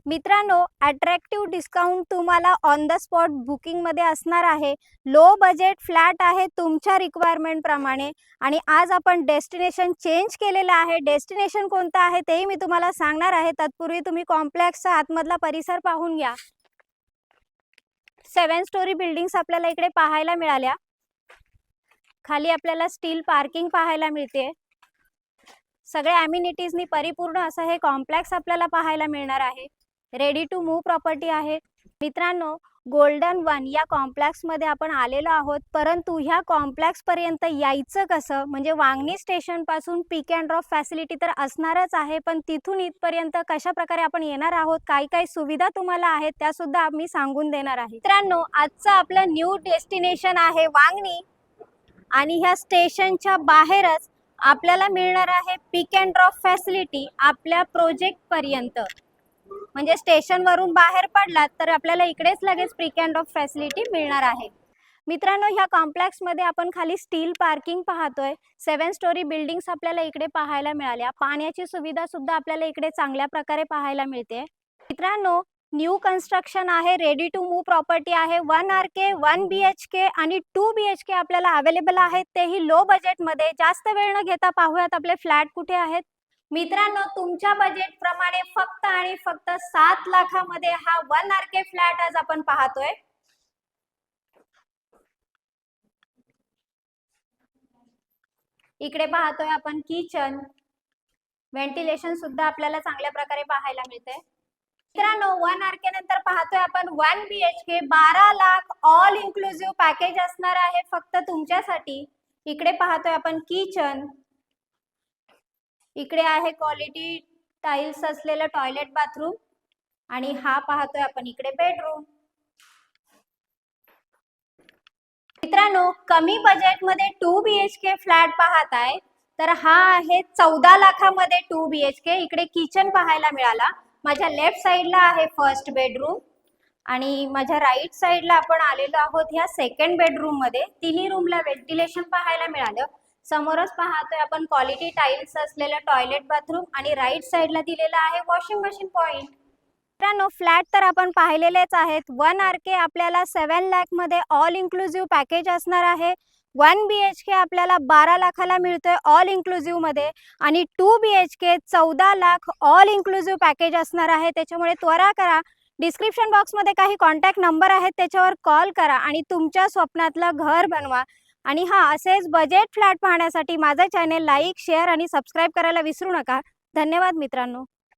मित्रांनो, attractive discount तुम्हाला on the spot booking मध्ये असणार आहे। लो बजेट फ्लॅट आहे तुमच्या रिक्वायरमेंट प्रमाणे आणि आज आपण डेस्टिनेशन चेंज केलेलं आहे। डेस्टिनेशन कोणतं आहे तेही मी तुम्हाला सांगणार आहे। तत्पूर्वी तुम्ही कॉम्प्लेक्सचा आतमधला परिसर पाहून घ्या। 7 स्टोरी बिल्डिंग्स आपल्याला इकडे पाहायला मिळाल्या। खाली आपल्याला स्टील पार्किंग पाहायला मिळते। सगळे अम्युनिटीजनी परिपूर्ण असं हे कॉम्प्लेक्स आपल्याला पाहायला मिळणार आहे। रेडी टू मूव प्रॉपर्टी आहे। मित्रांनो, गोल्डन वन या कॉम्प्लेक्स मध्ये आपण आलेलो आहोत, परंतु ह्या कॉम्प्लेक्स पर्यंत यायचं कसं, म्हणजे वांगणी स्टेशन पासून पिक अँड ड्रॉप फॅसिलिटी तर असणारच आहे, पण तिथून इथपर्यंत कशा प्रकारे आपण येणार आहोत, काय काय सुविधा तुम्हाला आहेत त्या सुद्धा आम्ही सांगून देणार आहे। मित्रांनो, आजचं आपलं न्यू डेस्टिनेशन आहे वांगणी आणि ह्या स्टेशनच्या बाहेरच आपल्याला मिळणार आहे पिक अँड ड्रॉप फॅसिलिटी आपल्या प्रोजेक्ट पर्यंत। म्हणजे स्टेशन वरून बाहेर पडलात तर आपल्याला इकडेच लगेच पिक अँड ड्रॉप फॅसिलिटी मिळणार आहे। मित्रांनो, ह्या कॉम्प्लेक्स मध्ये आपण खाली स्टील पार्किंग पाहतोय। 7 स्टोरी बिल्डिंग्स आपल्याला इकडे पाहायला मिळाल्या। पाण्याची सुविधा सुद्धा आपल्याला इकडे चांगल्या प्रकारे पाहायला मिळते। मित्रांनो, न्यू कन्स्ट्रक्शन आहे, रेडी टू मूव प्रॉपर्टी आहे। 1 RK 1 BHK आणि 2 BHK आपल्याला अवेलेबल आहेत, तेही लो बजेट मध्ये। जास्त वेळ न घेता पाहूयात आपले फ्लॅट कुठे आहेत। मित्रांनो, तुमच्या बजेट प्रमाणे फक्त आणि फक्त 7 लाखामध्ये हा 1 RK फ्लॅट आज आपण पाहतोय। इकडे पाहतोय आपण किचन, व्हेंटिलेशन सुद्धा आपल्याला चांगल्या प्रकारे पाहायला मिळते। मित्रांनो, 1 RK नंतर पाहतोय आपण 1 BHK 12 lakh all inclusive package असणार आहे फक्त तुमच्यासाठी। इकडे पाहतोय आपण किचन, इकडे आहे क्वालिटी टाइल्स असलेलं टॉयलेट बाथरूम आणि हा पाहतोय आपण इकडे बेडरूम। मित्रांनो, कमी बजेट मध्ये 2 BHK फ्लॅट पाहताय तर हा आहे 14 लाखामध्ये 2 BHK। इकडे किचन पाहायला मिळाला। माझ्या लेफ्ट साइडला आहे फर्स्ट बेडरूम आणि माझ्या राईट साइडला आपण आलेलो आहोत ह्या सेकंड बेडरूम मध्ये। तिन्ही रूमला व्हेंटिलेशन पाहायला मिळालं। समोरच पाहतोय आपण क्वालिटी टाइल्स असलेलं टॉयलेट बाथरूम आणि राईट साइडला दिलेला आहे वॉशिंग मशीन पॉइंट। मित्रांनो, फ्लॅट तर आपण पाहिलेलेच आहेत। 1 RK आपल्याला 7 लाख मध्ये ऑल इन्क्लुसिव्ह पॅकेज असणार आहे। 1 BHK आपल्याला 12 लाखाला मिळतोय ऑल इन्क्लुसिव्ह मध्ये आणि 2 BHK 14 lakh all inclusive package असणार आहे। त्याच्यामुळे त्वरा करा, डिस्क्रिप्शन बॉक्स मध्ये काही कॉन्टॅक्ट नंबर आहेत त्याच्यावर कॉल करा आणि तुमच्या स्वप्नातलं घर बनवा। आणि असेच बजेट फ्लॅट पाहण्यासाठी माझा चॅनल लाईक, शेअर आणि सबस्क्राईब करायला विसरू नका। धन्यवाद मित्रांनो।